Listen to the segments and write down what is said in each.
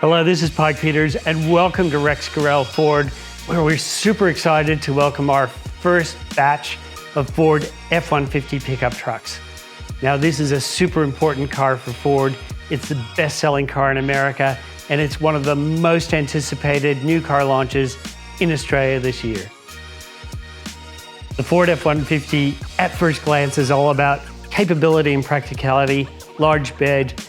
Hello, this is Pike Peters, and welcome to Rex Gorell Ford, where we're super excited to welcome our first batch of Ford F-150 pickup trucks. Now, this is a super important car for Ford. It's the best-selling car in America, and it's one of the most anticipated new car launches in Australia this year. The Ford F-150, at first glance, is all about capability and practicality, large bed,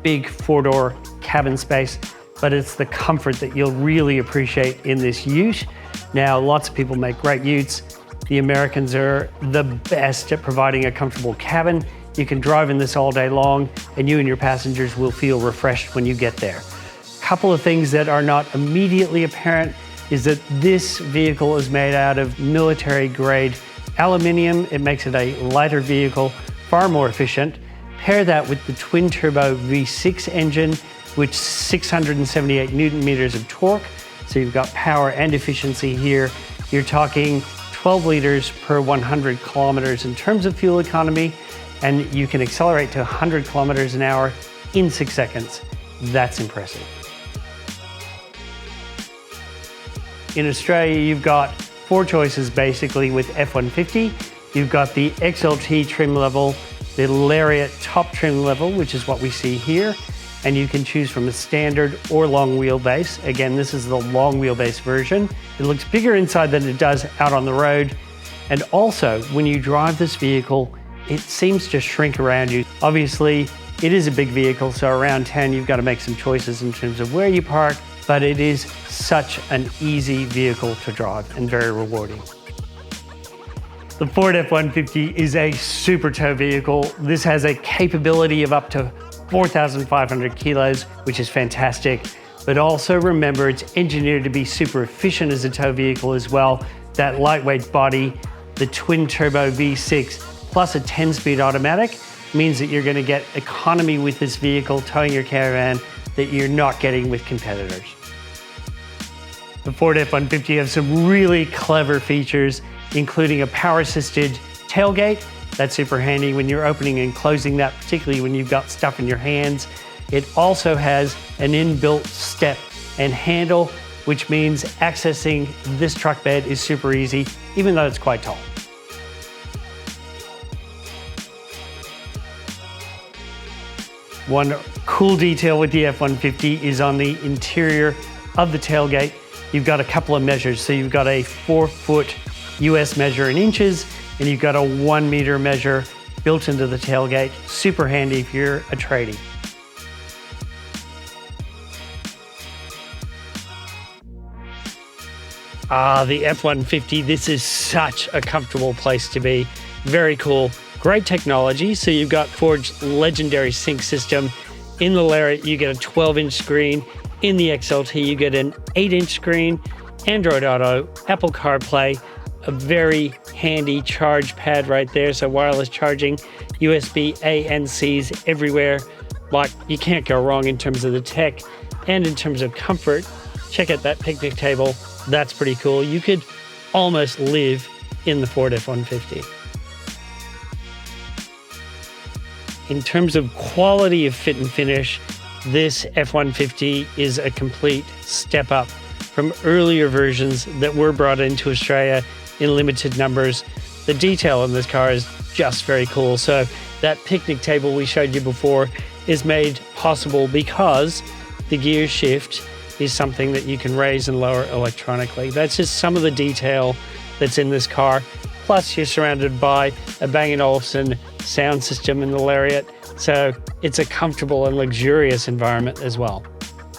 big four-door cabin space, but it's the comfort that you'll really appreciate in this ute. Now, lots of people make great utes. The Americans are the best at providing a comfortable cabin. You can drive in this all day long, and you and your passengers will feel refreshed when you get there. A couple of things that are not immediately apparent is that this vehicle is made out of military-grade aluminium. It makes it a lighter vehicle, far more efficient. Pair that with the twin-turbo V6 engine, which 678 Newton meters of torque. So you've got power and efficiency here. You're talking 12 liters per 100 kilometers in terms of fuel economy, and you can accelerate to 100 kilometers an hour in 6 seconds. That's impressive. In Australia, you've got 4 choices basically with F-150. You've got the XLT trim level, the Lariat top trim level, which is what we see here, and you can choose from a standard or long wheelbase. Again, this is the long wheelbase version. It looks bigger inside than it does out on the road. And also, when you drive this vehicle, it seems to shrink around you. Obviously, it is a big vehicle, so around town, you've got to make some choices in terms of where you park, but it is such an easy vehicle to drive and very rewarding. The Ford F-150 is a super tow vehicle. This has a capability of up to 4,500 kilos, which is fantastic. But also remember, it's engineered to be super efficient as a tow vehicle as well. That lightweight body, the twin-turbo V6, plus a 10-speed automatic means that you're going to get economy with this vehicle towing your caravan that you're not getting with competitors. The Ford F-150 has some really clever features, including a power-assisted tailgate. That's super handy when you're opening and closing that, particularly when you've got stuff in your hands. It also has an inbuilt step and handle, which means accessing this truck bed is super easy, even though it's quite tall. One cool detail with the F-150 is on the interior of the tailgate. You've got a couple of measures. So you've got a 4-foot US measure in inches, and you've got a 1 meter measure built into the tailgate. Super handy if you're a tradie. The F-150, this is such a comfortable place to be. Very cool, great technology. So you've got Ford's legendary sync system. In the Lariat, you get a 12-inch screen. In the XLT, you get an 8-inch screen, Android Auto, Apple CarPlay, a very handy charge pad right there, so wireless charging, USB A and C's everywhere. Like, you can't go wrong in terms of the tech and in terms of comfort. Check out that picnic table. That's pretty cool. You could almost live in the Ford F-150. In terms of quality of fit and finish, this F-150 is a complete step up from earlier versions that were brought into Australia in limited numbers. The detail in this car is just very cool. So that picnic table we showed you before is made possible because the gear shift is something that you can raise and lower electronically. That's just some of the detail that's in this car. Plus, you're surrounded by a Bang & Olufsen sound system in the Lariat, so it's a comfortable and luxurious environment as well.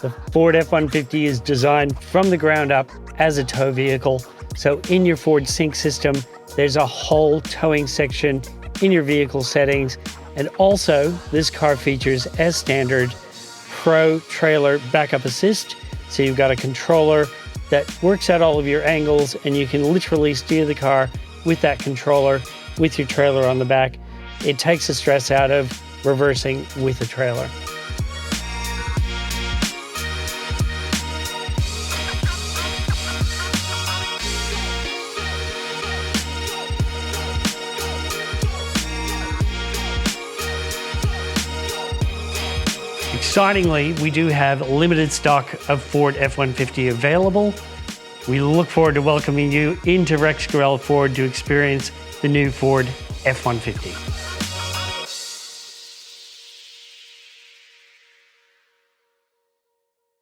The Ford F-150 is designed from the ground up as a tow vehicle. So in your Ford Sync system, there's a whole towing section in your vehicle settings. And also, this car features, as standard, Pro Trailer Backup Assist. So you've got a controller that works out all of your angles, and you can literally steer the car with that controller, with your trailer on the back. It takes the stress out of reversing with a trailer. Excitingly, we do have limited stock of Ford F-150 available. We look forward to welcoming you into Rex Gorell Ford to experience the new Ford F-150.